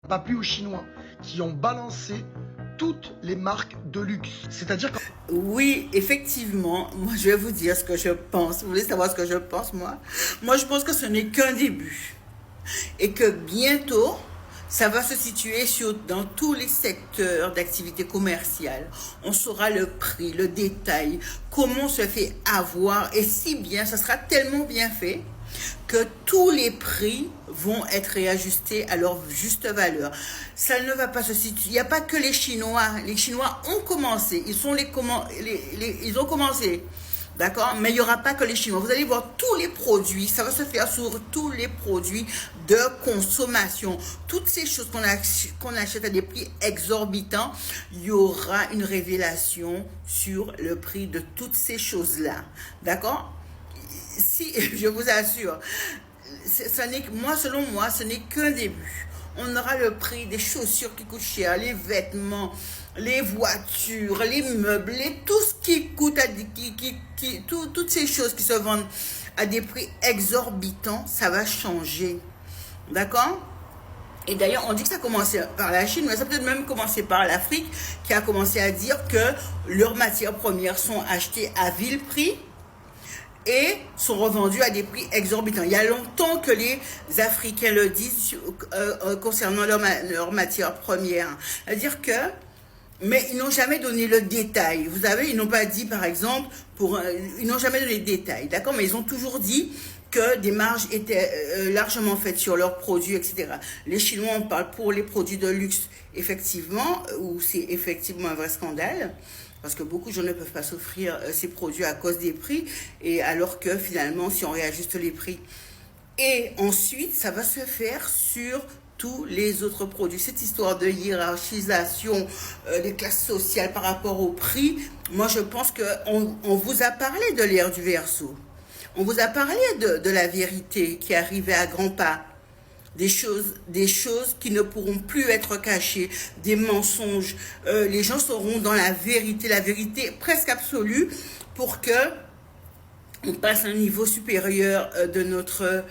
pas plu aux Chinois qui ont balancé toutes les marques de luxe. C'est-à-dire que... Oui, effectivement, moi je vais vous dire ce que je pense. Vous voulez savoir ce que je pense, moi? Moi je pense que ce n'est qu'un début. Et que bientôt, ça va se situer dans tous les secteurs d'activité commerciale. On saura le prix, le détail, comment on se fait avoir. Et si bien, ça sera tellement bien fait que tous les prix vont être réajustés à leur juste valeur. Ça ne va pas se situer. Il n'y a pas que les Chinois. Les Chinois ont commencé. Ils ont commencé. D'accord? Mais il n'y aura pas que les Chinois. Vous allez voir tous les produits. Ça va se faire sur tous les produits de consommation. Toutes ces choses qu'on achète à des prix exorbitants, il y aura une révélation sur le prix de toutes ces choses-là. D'accord? Si, je vous assure, selon moi, ce n'est qu'un début. On aura le prix des chaussures qui coûtent cher, les vêtements, les voitures, les meubles, tout ce qui coûte, toutes ces choses qui se vendent à des prix exorbitants, ça va changer. D'accord? Et d'ailleurs, on dit que ça a commencé par la Chine, mais ça peut même commencer par l'Afrique, qui a commencé à dire que leurs matières premières sont achetées à vil prix et sont revendus à des prix exorbitants. Il y a longtemps que les Africains le disent concernant leurs matières premières. C'est-à-dire que, mais ils n'ont jamais donné le détail. Vous savez, ils n'ont pas dit, par exemple, ils n'ont jamais donné de détail, d'accord? Mais ils ont toujours dit que des marges étaient largement faites sur leurs produits, etc. Les Chinois, on parle pour les produits de luxe, effectivement, où c'est effectivement un vrai scandale. Parce que beaucoup de gens ne peuvent pas s'offrir ces produits à cause des prix, et alors que finalement, si on réajuste les prix. Et ensuite, ça va se faire sur tous les autres produits. Cette histoire de hiérarchisation des classes sociales par rapport au prix, moi je pense qu'on vous a parlé de l'ère du Verseau. On vous a parlé de la vérité qui arrivait à grands pas. Des choses qui ne pourront plus être cachées, des mensonges. Les gens seront dans la vérité presque absolue pour que on passe à un niveau supérieur de notre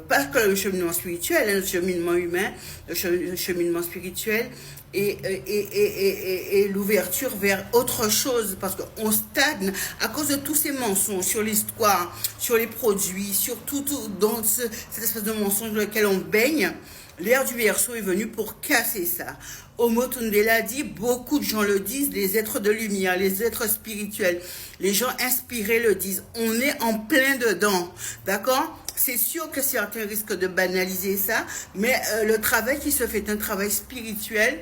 pas que le cheminement spirituel, le cheminement humain, le cheminement spirituel et l'ouverture vers autre chose, parce qu'on stagne à cause de tous ces mensonges sur l'histoire, sur les produits, sur tout dans cette espèce de mensonge dans lequel on baigne. L'ère du Verseau est venue pour casser ça. Omotunde dit, beaucoup de gens le disent, les êtres de lumière, les êtres spirituels, les gens inspirés le disent. On est en plein dedans, d'accord? C'est sûr que certains risquent de banaliser ça, mais le travail qui se fait est un travail spirituel,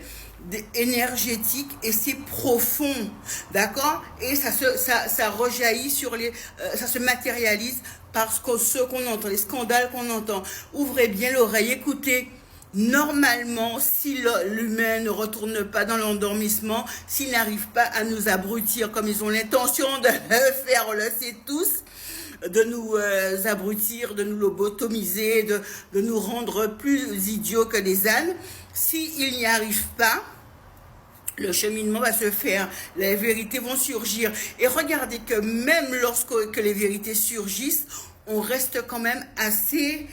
énergétique, et c'est profond, d'accord? Et ça rejaillit sur ça se matérialise parce que ce qu'on entend, les scandales qu'on entend. Ouvrez bien l'oreille, écoutez. Normalement, si l'humain ne retourne pas dans l'endormissement, s'il n'arrive pas à nous abrutir comme ils ont l'intention de le faire, on le sait tous, de nous abrutir, de nous lobotomiser, de nous rendre plus idiots que des ânes, s'il n'y arrive pas, le cheminement va se faire, les vérités vont surgir. Et regardez que même lorsque les vérités surgissent, on reste quand même assez...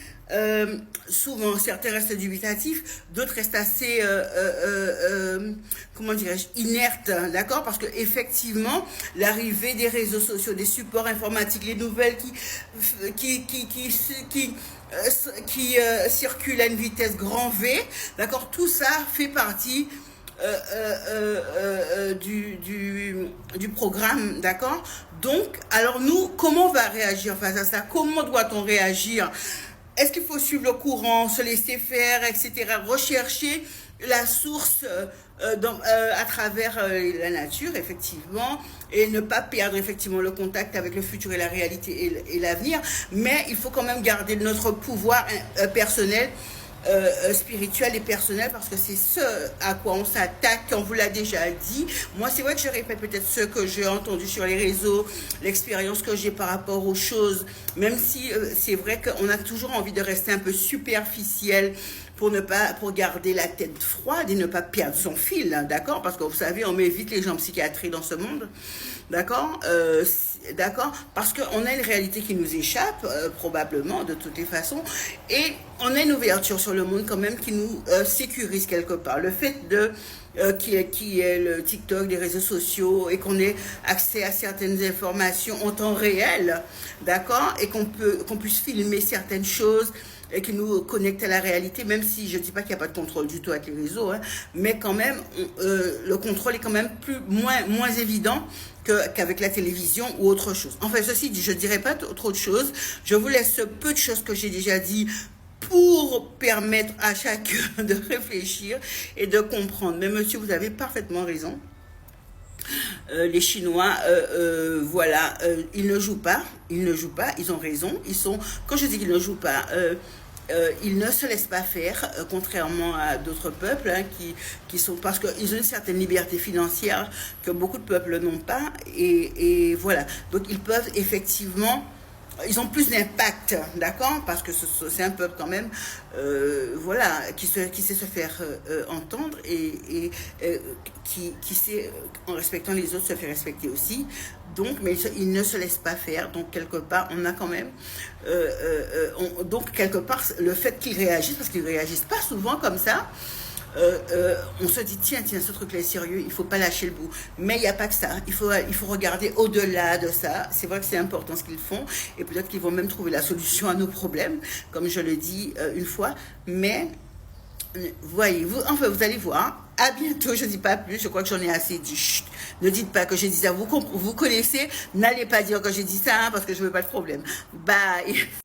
souvent, certains restent dubitatifs, d'autres restent assez, comment dirais-je, inertes, d'accord? Parce que effectivement, l'arrivée des réseaux sociaux, des supports informatiques, les nouvelles qui circulent à une vitesse grand V, d'accord? Tout ça fait partie du programme, d'accord? Donc, alors nous, comment on va réagir face à ça? Comment doit-on réagir? Est-ce qu'il faut suivre le courant, se laisser faire, etc. Rechercher la source à travers la nature, effectivement, et ne pas perdre effectivement le contact avec le futur et la réalité et l'avenir. Mais il faut quand même garder notre pouvoir personnel, spirituel et personnel, parce que c'est ce à quoi on s'attaque, on vous l'a déjà dit. Moi, c'est vrai que je répète peut-être ce que j'ai entendu sur les réseaux, l'expérience que j'ai par rapport aux choses, même si c'est vrai qu'on a toujours envie de rester un peu superficiel pour garder la tête froide et ne pas perdre son fil, hein, d'accord? Parce que vous savez, on met vite les gens en psychiatrie dans ce monde, d'accord? D'accord? Parce qu'on a une réalité qui nous échappe, probablement, de toutes les façons, et on a une ouverture sur le monde quand même qui nous sécurise quelque part. Le fait de qui est le TikTok, les réseaux sociaux, et qu'on ait accès à certaines informations en temps réel, d'accord, et qu'on puisse filmer certaines choses et qui nous connecte à la réalité, même si je ne dis pas qu'il n'y a pas de contrôle du tout avec les réseaux, hein, mais quand même, le contrôle est quand même moins évident qu'avec la télévision ou autre chose. Enfin, ceci dit, je ne dirai pas trop de choses. Je vous laisse ce peu de choses que j'ai déjà dit pour permettre à chacun de réfléchir et de comprendre. Mais monsieur, vous avez parfaitement raison. Les Chinois, voilà, ils ne jouent pas, ils ont raison. Quand je dis qu'ils ne jouent pas, ils ne se laissent pas faire, contrairement à d'autres peuples, hein, qui sont, parce qu'ils ont une certaine liberté financière que beaucoup de peuples n'ont pas, et voilà. Donc ils peuvent effectivement, ils ont plus d'impact, d'accord, parce que c'est un peuple quand même, voilà, qui sait se faire entendre et qui sait, en respectant les autres, se faire respecter aussi. Donc, mais ils ne se laissent pas faire. Donc, quelque part, on a quand même, donc quelque part, le fait qu'ils réagissent, parce qu'ils réagissent pas souvent comme ça. On se dit tiens ce truc là est sérieux, il faut pas lâcher le bout, mais il n'y a pas que ça, il faut regarder au-delà de ça. C'est vrai que c'est important ce qu'ils font et peut-être qu'ils vont même trouver la solution à nos problèmes, comme je le dis une fois, mais voyez-vous, enfin vous allez voir. À bientôt, je ne dis pas plus, je crois que j'en ai assez dit. Chut, ne dites pas que j'ai dit ça, vous connaissez, n'allez pas dire que j'ai dit ça, hein, parce que je veux pas de problème. Bye.